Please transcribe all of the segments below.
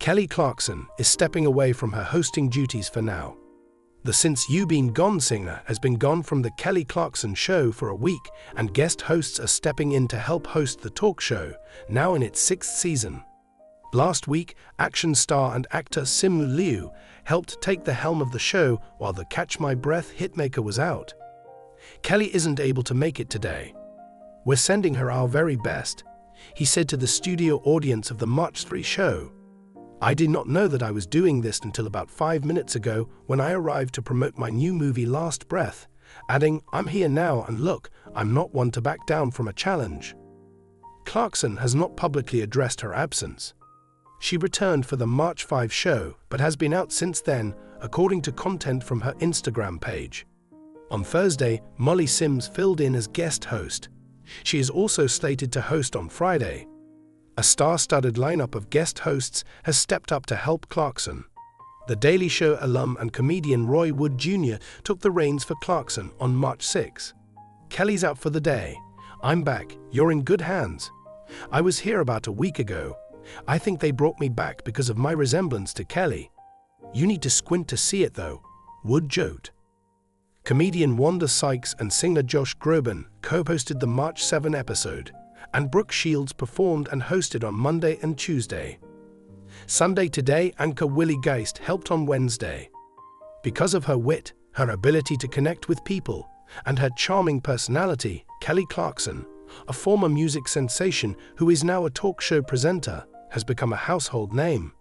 Kelly Clarkson is stepping away from her hosting duties for now. The Since You Been Gone singer has been gone from the Kelly Clarkson Show for a week, and guest hosts are stepping in to help host the talk show, now in its 6th season. Last week, action star and actor Simu Liu helped take the helm of the show while the Catch My Breath hitmaker was out. Kelly isn't able to make it today. "We're sending her our very best," he said to the studio audience of the March 3 show. "I did not know that I was doing this until about 5 minutes ago when I arrived to promote my new movie Last Breath," adding, "I'm here now and look, I'm not one to back down from a challenge." Clarkson has not publicly addressed her absence. She returned for the March 5 show but has been out since then, according to content from her Instagram page. On Thursday, Molly Sims filled in as guest host. She is also slated to host on Friday. A star-studded lineup of guest hosts has stepped up to help Clarkson. The Daily Show alum and comedian Roy Wood Jr. took the reins for Clarkson on March 6. "Kelly's out for the day. I'm back. You're in good hands. I was here about a week ago. I think they brought me back because of my resemblance to Kelly. You need to squint to see it though," Wood joked. Comedian Wanda Sykes and singer Josh Groban co-hosted the March 7 episode, and Brooke Shields performed and hosted on Monday and Tuesday. Sunday Today anchor Willie Geist helped on Wednesday. Because of her wit, her ability to connect with people, and her charming personality, Kelly Clarkson, a former music sensation who is now a talk show presenter, has become a household name.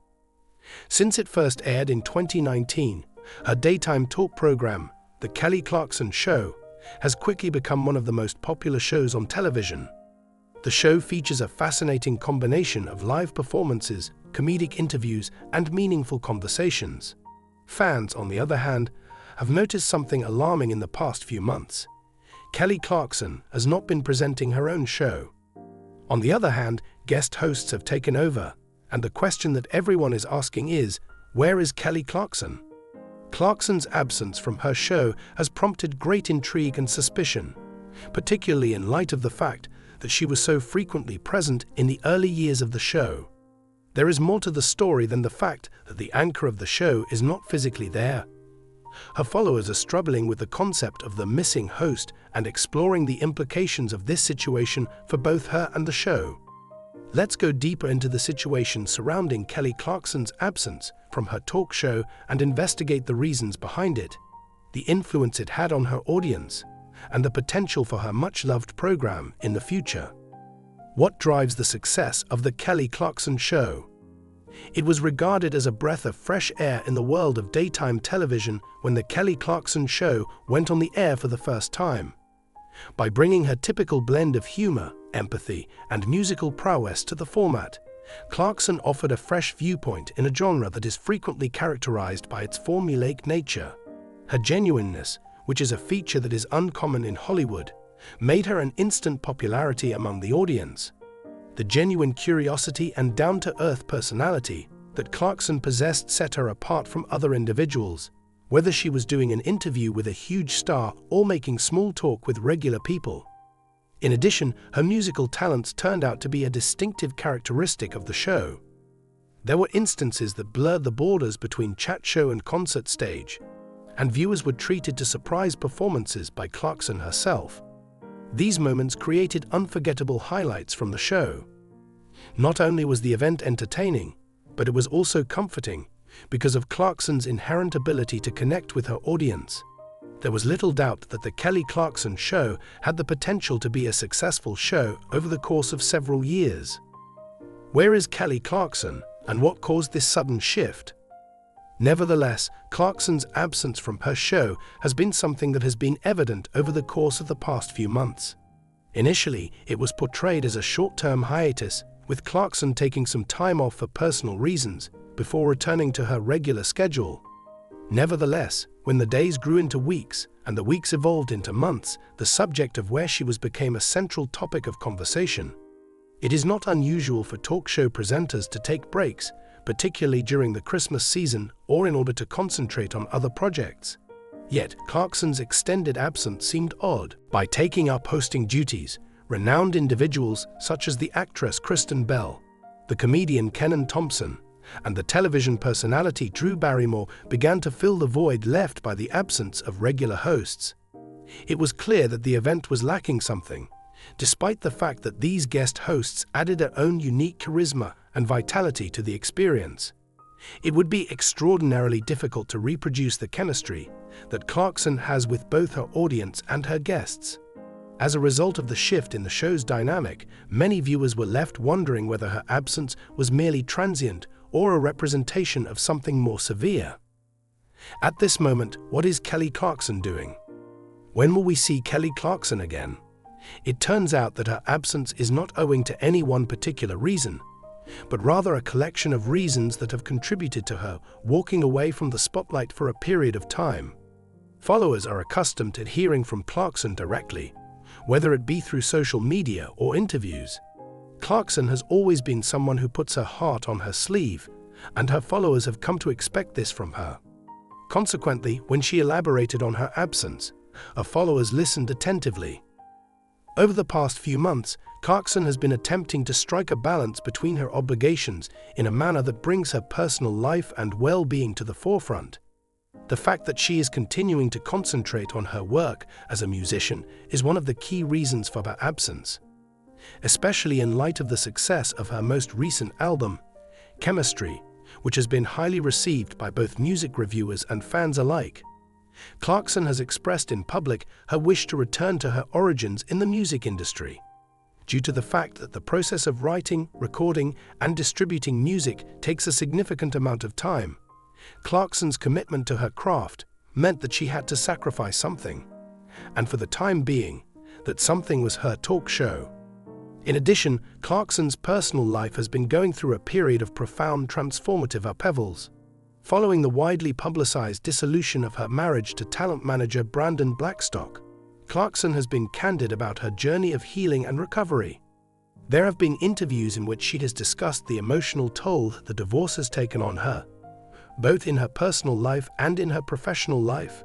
Since it first aired in 2019, her daytime talk program, The Kelly Clarkson Show, has quickly become one of the most popular shows on television. The show features a fascinating combination of live performances, comedic interviews, and meaningful conversations. Fans, on the other hand, have noticed something alarming in the past few months. Kelly Clarkson has not been presenting her own show. On the other hand, guest hosts have taken over, and the question that everyone is asking is, where is Kelly Clarkson? Clarkson's absence from her show has prompted great intrigue and suspicion, particularly in light of the fact that she was so frequently present in the early years of the show. There is more to the story than the fact that the anchor of the show is not physically there. Her followers are struggling with the concept of the missing host and exploring the implications of this situation for both her and the show. Let's go deeper into the situation surrounding Kelly Clarkson's absence from her talk show and investigate the reasons behind it, the influence it had on her audience, and the potential for her much-loved program in the future. What drives the success of The Kelly Clarkson Show? It was regarded as a breath of fresh air in the world of daytime television when The Kelly Clarkson Show went on the air for the first time. By bringing her typical blend of humor, empathy, and musical prowess to the format, Clarkson offered a fresh viewpoint in a genre that is frequently characterized by its formulaic nature. Her genuineness, which is a feature that is uncommon in Hollywood, made her an instant popularity among the audience. The genuine curiosity and down-to-earth personality that Clarkson possessed set her apart from other individuals, whether she was doing an interview with a huge star or making small talk with regular people. In addition, her musical talents turned out to be a distinctive characteristic of the show. There were instances that blurred the borders between chat show and concert stage, and viewers were treated to surprise performances by Clarkson herself. These moments created unforgettable highlights from the show. Not only was the event entertaining, but it was also comforting because of Clarkson's inherent ability to connect with her audience. There was little doubt that The Kelly Clarkson Show had the potential to be a successful show over the course of several years. Where is Kelly Clarkson, and what caused this sudden shift? Nevertheless, Clarkson's absence from her show has been something that has been evident over the course of the past few months. Initially, it was portrayed as a short-term hiatus, with Clarkson taking some time off for personal reasons before returning to her regular schedule. Nevertheless, when the days grew into weeks and the weeks evolved into months, the subject of where she was became a central topic of conversation. It is not unusual for talk show presenters to take breaks, particularly during the Christmas season or in order to concentrate on other projects. Yet, Clarkson's extended absence seemed odd. By taking up hosting duties, renowned individuals such as the actress Kristen Bell, the comedian Kenan Thompson, and the television personality Drew Barrymore began to fill the void left by the absence of regular hosts. It was clear that the event was lacking something, despite the fact that these guest hosts added their own unique charisma and vitality to the experience. It would be extraordinarily difficult to reproduce the chemistry that Clarkson has with both her audience and her guests. As a result of the shift in the show's dynamic, many viewers were left wondering whether her absence was merely transient or a representation of something more severe. At this moment, what is Kelly Clarkson doing? When will we see Kelly Clarkson again? It turns out that her absence is not owing to any one particular reason, but rather a collection of reasons that have contributed to her walking away from the spotlight for a period of time. Followers are accustomed to hearing from Clarkson directly, whether it be through social media or interviews. Clarkson has always been someone who puts her heart on her sleeve, and her followers have come to expect this from her. Consequently, when she elaborated on her absence, her followers listened attentively. Over the past few months, Clarkson has been attempting to strike a balance between her obligations in a manner that brings her personal life and well-being to the forefront. The fact that she is continuing to concentrate on her work as a musician is one of the key reasons for her absence, especially in light of the success of her most recent album, Chemistry, which has been highly received by both music reviewers and fans alike. Clarkson has expressed in public her wish to return to her origins in the music industry, due to the fact that the process of writing, recording, and distributing music takes a significant amount of time. Clarkson's commitment to her craft meant that she had to sacrifice something, and for the time being, that something was her talk show. In addition, Clarkson's personal life has been going through a period of profound transformative upheavals. Following the widely publicized dissolution of her marriage to talent manager Brandon Blackstock, Clarkson has been candid about her journey of healing and recovery. There have been interviews in which she has discussed the emotional toll that the divorce has taken on her, both in her personal life and in her professional life.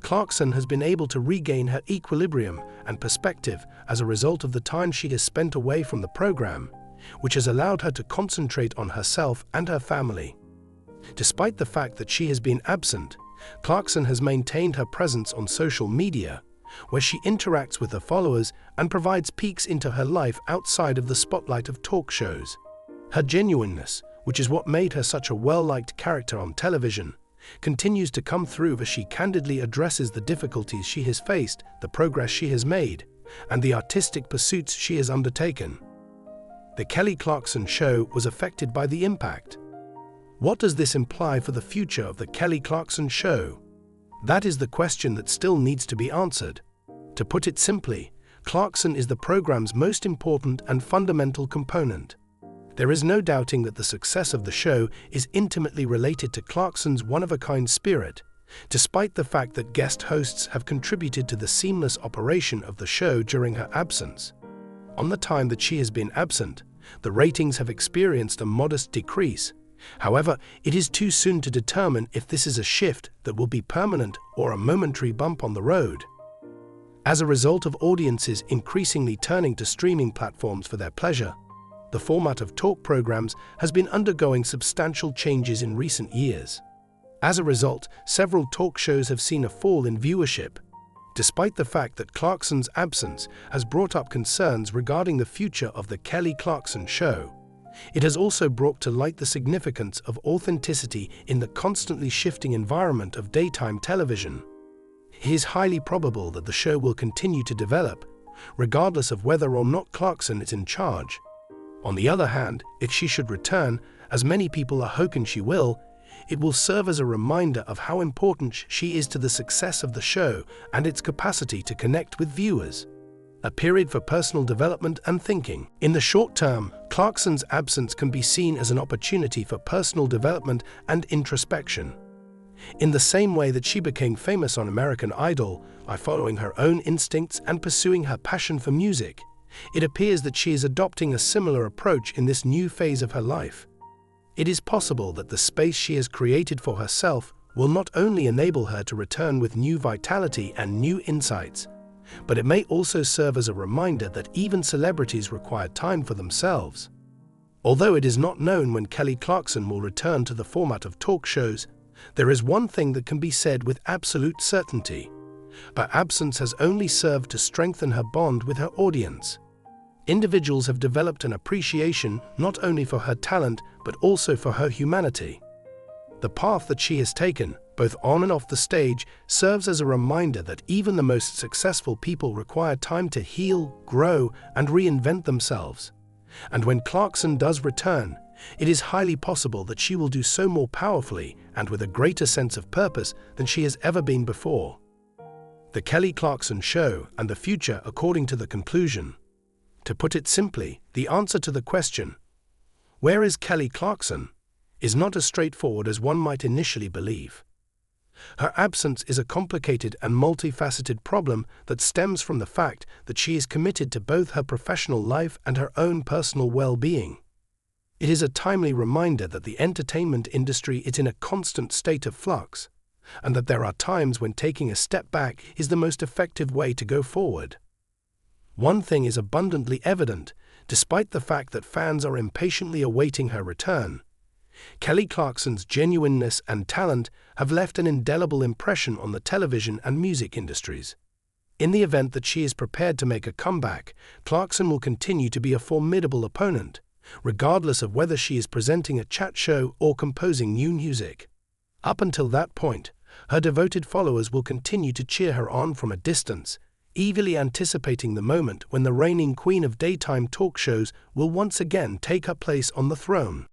Clarkson has been able to regain her equilibrium and perspective as a result of the time she has spent away from the program, which has allowed her to concentrate on herself and her family. Despite the fact that she has been absent, Clarkson has maintained her presence on social media, where she interacts with her followers and provides peeks into her life outside of the spotlight of talk shows. Her genuineness, which is what made her such a well-liked character on television, continues to come through as she candidly addresses the difficulties she has faced, the progress she has made, and the artistic pursuits she has undertaken. The Kelly Clarkson Show was affected by the impact. What does this imply for the future of the Kelly Clarkson Show? That is the question that still needs to be answered. To put it simply, Clarkson is the program's most important and fundamental component. There is no doubting that the success of the show is intimately related to Clarkson's one-of-a-kind spirit, despite the fact that guest hosts have contributed to the seamless operation of the show during her absence. On the time that she has been absent, the ratings have experienced a modest decrease. However, it is too soon to determine if this is a shift that will be permanent or a momentary bump on the road. As a result of audiences increasingly turning to streaming platforms for their pleasure, the format of talk programs has been undergoing substantial changes in recent years. As a result, several talk shows have seen a fall in viewership. Despite the fact that Clarkson's absence has brought up concerns regarding the future of the Kelly Clarkson Show, it has also brought to light the significance of authenticity in the constantly shifting environment of daytime television. It is highly probable that the show will continue to develop, regardless of whether or not Clarkson is in charge. On the other hand, if she should return, as many people are hoping she will, it will serve as a reminder of how important she is to the success of the show and its capacity to connect with viewers. A period for personal development and thinking. In the short term, Clarkson's absence can be seen as an opportunity for personal development and introspection. In the same way that she became famous on American Idol by following her own instincts and pursuing her passion for music, it appears that she is adopting a similar approach in this new phase of her life. It is possible that the space she has created for herself will not only enable her to return with new vitality and new insights, but it may also serve as a reminder that even celebrities require time for themselves. Although it is not known when Kelly Clarkson will return to the format of talk shows, there is one thing that can be said with absolute certainty. Her absence has only served to strengthen her bond with her audience. Individuals have developed an appreciation not only for her talent but also for her humanity. The path that she has taken, both on and off the stage, serves as a reminder that even the most successful people require time to heal, grow, and reinvent themselves. And when Clarkson does return, it is highly possible that she will do so more powerfully and with a greater sense of purpose than she has ever been before. The Kelly Clarkson Show and the future according to the conclusion. To put it simply, the answer to the question, "Where is Kelly Clarkson?" is not as straightforward as one might initially believe. Her absence is a complicated and multifaceted problem that stems from the fact that she is committed to both her professional life and her own personal well-being. It is a timely reminder that the entertainment industry is in a constant state of flux, and that there are times when taking a step back is the most effective way to go forward. One thing is abundantly evident, despite the fact that fans are impatiently awaiting her return. Kelly Clarkson's genuineness and talent have left an indelible impression on the television and music industries. In the event that she is prepared to make a comeback, Clarkson will continue to be a formidable opponent, regardless of whether she is presenting a chat show or composing new music. Up until that point, her devoted followers will continue to cheer her on from a distance, eagerly anticipating the moment when the reigning queen of daytime talk shows will once again take her place on the throne.